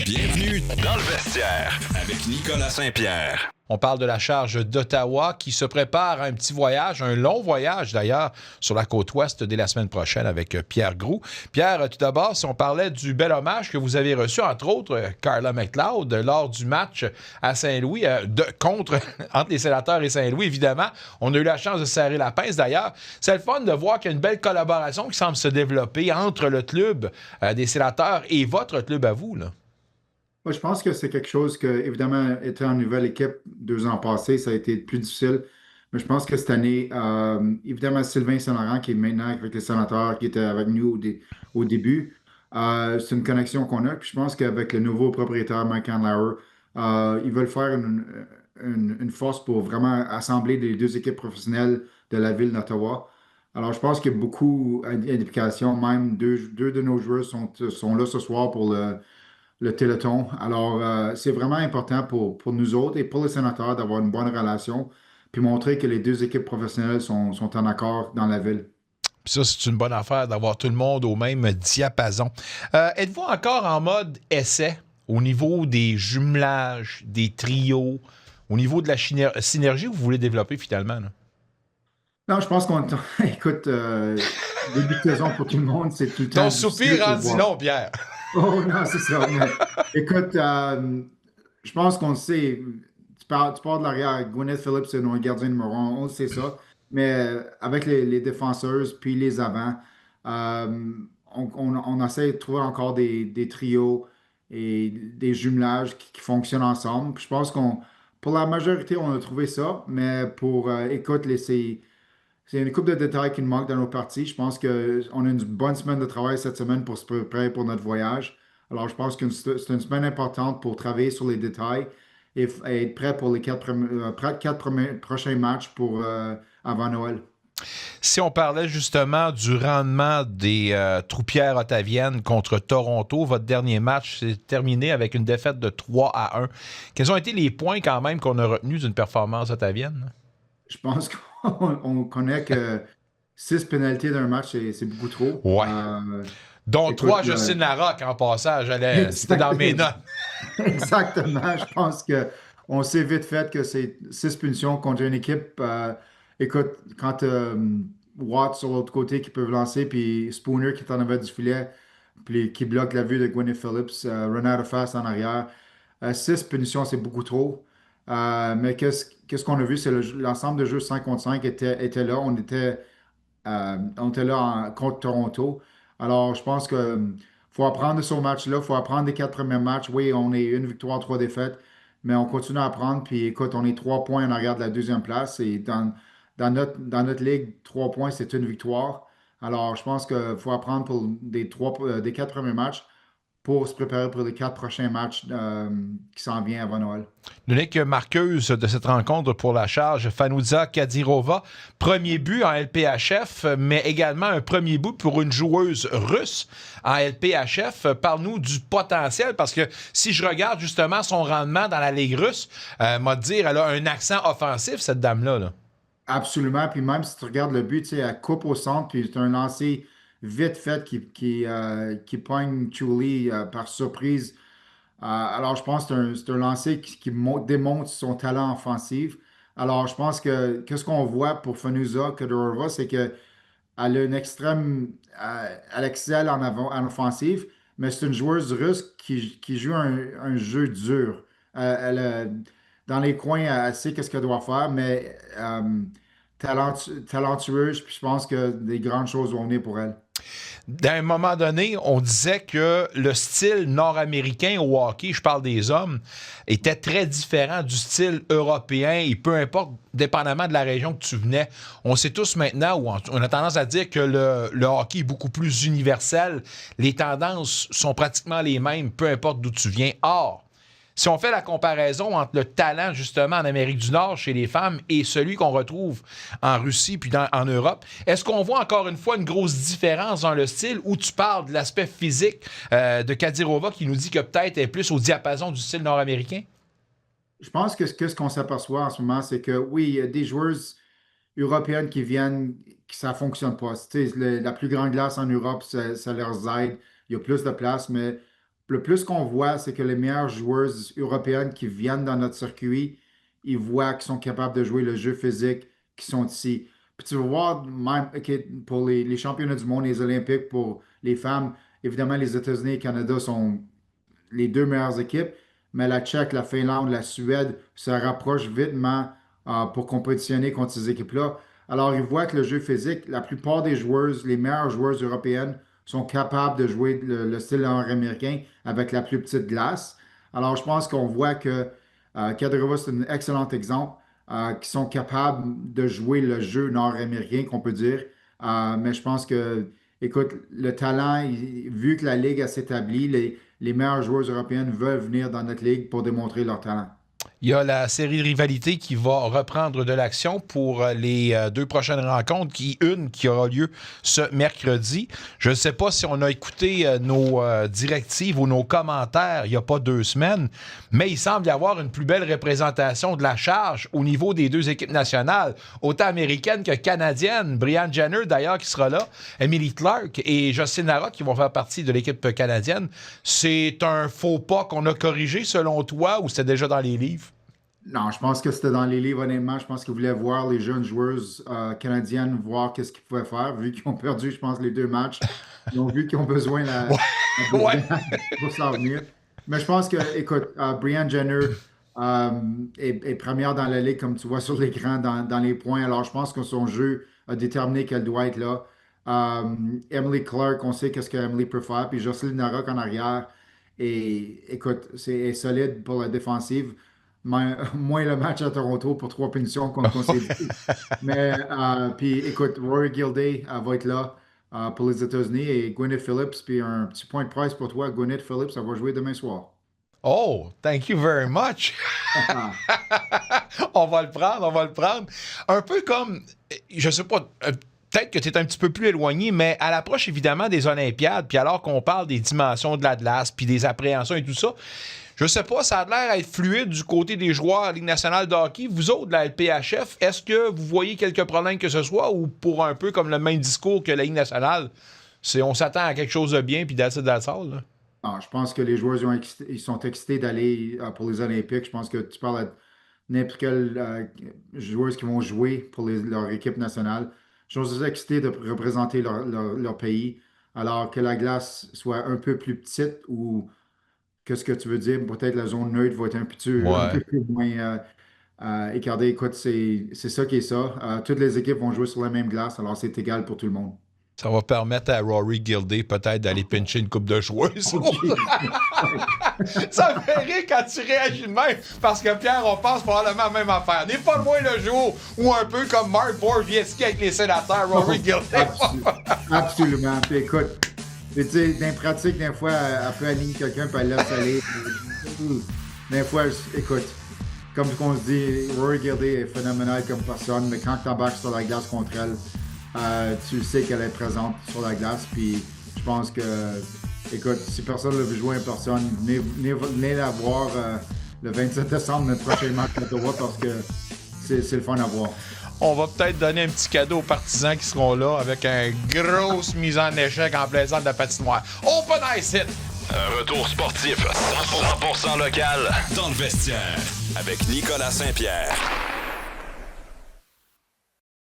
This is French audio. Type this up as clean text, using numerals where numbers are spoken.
Bienvenue dans le vestiaire avec Nicolas Saint-Pierre. On parle de la charge d'Ottawa qui se prépare à un petit voyage, un long voyage d'ailleurs, sur la côte ouest dès la semaine prochaine avec Pierre Groulx. Pierre, tout d'abord, si on parlait du bel hommage que vous avez reçu, entre autres, Carla McLeod, lors du match à Saint-Louis, entre les Sénateurs et Saint-Louis, évidemment. On a eu la chance de serrer la pince d'ailleurs. C'est le fun de voir qu'il y a une belle collaboration qui semble se développer entre le club des Sénateurs et votre club à vous, là. Moi, je pense que c'est quelque chose que, évidemment, étant en nouvelle équipe 2 ans passés, ça a été plus difficile. Mais je pense que cette année, évidemment, Sylvain Saint-Laurent, qui est maintenant avec les Sénateurs, qui était avec nous au début, c'est une connexion qu'on a. Puis je pense qu'avec le nouveau propriétaire, Mike Andlauer, ils veulent faire une force pour vraiment assembler les 2 équipes professionnelles de la ville d'Ottawa. Alors, je pense qu'il y a beaucoup d'implications. Même deux de nos joueurs sont là ce soir pour le Téléthon. Alors, c'est vraiment important pour nous autres et pour les sénateurs d'avoir une bonne relation, puis montrer que les 2 équipes professionnelles sont en accord dans la ville. Puis ça, c'est une bonne affaire d'avoir tout le monde au même diapason. Êtes-vous encore en mode essai au niveau des jumelages, des trios, au niveau de la synergie que vous voulez développer finalement, là? Non, je pense qu'on... Écoute, début de saison pour tout le monde, c'est tout le temps Ton difficile soupir de en dit voir. non, Pierre. Oh non, c'est ça. Mais, écoute, je pense qu'on le sait. Tu pars de l'arrière. Gwyneth Phillips, c'est notre gardien numéro 1. On le sait ça. Mais avec les défenseuses puis les avants, euh, on essaie de trouver encore des trios et des jumelages qui fonctionnent ensemble. Puis je pense pour la majorité, on a trouvé ça. Mais écoute, c'est une couple de détails qui nous manquent dans nos parties. Je pense qu'on a une bonne semaine de travail cette semaine pour se préparer pour notre voyage. Alors, je pense que c'est une semaine importante pour travailler sur les détails et être prêt pour les 4 prochains matchs avant Noël. Si on parlait justement du rendement des troupières ottaviennes contre Toronto, votre dernier match s'est terminé avec une défaite de 3-1. Quels ont été les points quand même qu'on a retenus d'une performance ottavienne? Je pense qu'on connaît que 6 pénalités d'un match, c'est beaucoup trop. Ouais. Dont Écoute, 3, Justine Larocque, en passage. C'était dans mes exactement. notes. Exactement. Je pense qu'on sait vite fait que c'est 6 punitions contre une équipe. Écoute, quand Watts sur l'autre côté qui peuvent lancer, puis Spooner qui est en avant du filet, puis qui bloque la vue de Gwyneth Phillips, Renata Fast en arrière. 6 punitions, c'est beaucoup trop. Mais qu'est-ce qu'on a vu? C'est l'ensemble de jeux 5 contre 5 était là. On était là contre Toronto. Alors, je pense que faut apprendre de ce match-là. Il faut apprendre des 4 premiers matchs. Oui, on est 1 victoire, 3 défaites, mais on continue à apprendre. Puis écoute, on est 3 points en arrière de la deuxième place. Et dans notre ligue, 3 points, c'est une victoire. Alors, je pense qu'il faut apprendre pour des 4 premiers matchs pour se préparer pour les 4 prochains matchs qui s'en viennent avant Noël. L'unique marqueuse de cette rencontre pour la charge, Fanouza Kadirova, premier but en LPHF, mais également un premier but pour une joueuse russe en LPHF. Parle-nous du potentiel, parce que si je regarde justement son rendement dans la Ligue russe, m'a dire, elle a un accent offensif, cette dame-là, là. Absolument. Puis même si tu regardes le but, tu sais, elle coupe au centre, puis c'est un lancer vite fait qui pogne Chuli par surprise. Alors, je pense que c'est un lancer qui démontre son talent offensif. Alors, je pense que qu'est-ce qu'on voit pour Fanuza Kadyrova, c'est qu'elle a une extrême. Elle excelle en offensive, mais c'est une joueuse russe qui joue un jeu dur. Dans les coins, elle sait qu'est-ce qu'elle doit faire, mais talentueuse, puis je pense que des grandes choses vont venir pour elle. À un moment donné, on disait que le style nord-américain au hockey, je parle des hommes, était très différent du style européen et peu importe, dépendamment de la région que tu venais. On sait tous maintenant, ou on a tendance à dire que le hockey est beaucoup plus universel. Les tendances sont pratiquement les mêmes, peu importe d'où tu viens. Or, si on fait la comparaison entre le talent, justement, en Amérique du Nord chez les femmes et celui qu'on retrouve en Russie puis en Europe, est-ce qu'on voit encore une fois une grosse différence dans le style où tu parles de l'aspect physique de Kadyrova qui nous dit que peut-être elle est plus au diapason du style nord-américain? Je pense que ce qu'on s'aperçoit en ce moment, c'est que oui, il y a des joueuses européennes qui viennent, que ça ne fonctionne pas. Tu sais, la plus grande glace en Europe, ça leur aide. Il y a plus de place, mais Le plus qu'on voit, c'est que les meilleures joueuses européennes qui viennent dans notre circuit, ils voient qu'ils sont capables de jouer le jeu physique, qui sont ici. Puis tu vas voir, même OK, pour les championnats du monde, les Olympiques, pour les femmes, évidemment, les États-Unis et le Canada sont les deux meilleures équipes, mais la Tchèque, la Finlande, la Suède se rapprochent vitement pour compétitionner contre ces équipes-là. Alors, ils voient que le jeu physique, la plupart des joueuses, les meilleures joueuses européennes, sont capables de jouer le style nord-américain avec la plus petite glace. Alors, je pense qu'on voit que Kadyrova, c'est un excellent exemple, qui sont capables de jouer le jeu nord-américain, qu'on peut dire. Mais je pense que, écoute, le talent, vu que la Ligue s'établit, les meilleures joueuses européennes veulent venir dans notre Ligue pour démontrer leur talent. Il y a la série de rivalité qui va reprendre de l'action pour les deux prochaines rencontres, une qui aura lieu ce mercredi. Je ne sais pas si on a écouté nos directives ou nos commentaires il n'y a pas 2 semaines, mais il semble y avoir une plus belle représentation de la charge au niveau des deux équipes nationales, autant américaines que canadiennes. Brianne Jenner, d'ailleurs, qui sera là, Emily Clark et Jocelyn Larocque qui vont faire partie de l'équipe canadienne. C'est un faux pas qu'on a corrigé, selon toi, ou c'était déjà dans les livres? Non, je pense que c'était dans les livres, honnêtement. Je pense qu'ils voulaient voir les jeunes joueuses canadiennes, voir qu'est-ce qu'ils pouvaient faire, vu qu'ils ont perdu, je pense, les 2 matchs. Ils ont vu qu'ils ont besoin Ouais. pour s'en venir. Mais je pense que, écoute, Brianne Jenner est première dans la ligue, comme tu vois sur l'écran, dans les points. Alors, je pense que son jeu a déterminé qu'elle doit être là. Emily Clark, on sait qu'est-ce qu'Emily peut faire. Puis Jocelyn Larocque en arrière. Et écoute, est solide pour la défensive. Moins le match à Toronto pour 3 punitions qu'on s'est dit. Mais, puis écoute, Rory Gilday va être là pour les États-Unis et Gwyneth Phillips. Puis un petit point de presse pour toi, Gwyneth Phillips, elle va jouer demain soir. Oh, thank you very much. On va le prendre. Un peu comme, je sais pas, peut-être que tu es un petit peu plus éloigné, mais à l'approche, évidemment, des Olympiades, puis alors qu'on parle des dimensions de la glace, puis des appréhensions et tout ça, je sais pas, ça a l'air d'être fluide du côté des joueurs de la Ligue nationale de hockey. Vous autres, de la LPHF, est-ce que vous voyez quelques problèmes que ce soit, ou pour un peu comme le même discours que la Ligue nationale, on s'attend à quelque chose de bien, puis that's all, là? Non, je pense que les joueurs ils sont excités d'aller pour les Olympiques. Je pense que tu parles à n'importe quelle joueuse qui vont jouer pour leur équipe nationale. Je suis excités de représenter leur pays. Alors que la glace soit un peu plus petite ou qu'est-ce que tu veux dire? Peut-être la zone neutre va être un peu plus moins écartée. Écoute, c'est ça qui est ça. Toutes les équipes vont jouer sur la même glace, alors c'est égal pour tout le monde. Ça va permettre à Rory Gilday peut-être d'aller pincher une coupe de joueuses. Ça me fait rire quand tu réagis de même, parce que Pierre, on pense probablement à la même affaire. N'est pas loin le jour où un peu comme Mark Borowiecki avec les sénateurs, Rory Gilday. Absolument. Puis écoute, tu sais, dans les pratiques, des fois, elle peut aligner quelqu'un puis elle laisse aller. Des fois, écoute, comme on se dit, Rory Gilday est phénoménal comme personne, mais quand tu embarques sur la glace contre elle, tu sais qu'elle est présente sur la glace. Puis je pense que, écoute, si personne ne veut jouer en personne, venez la voir le 27 décembre, notre prochain match à Ottawa, parce que c'est le fun à voir. On va peut-être donner un petit cadeau aux partisans qui seront là avec une grosse mise en échec en plein centre de la patinoire. Open Ice Hit! Un retour sportif 100% local dans le vestiaire avec Nicolas Saint-Pierre.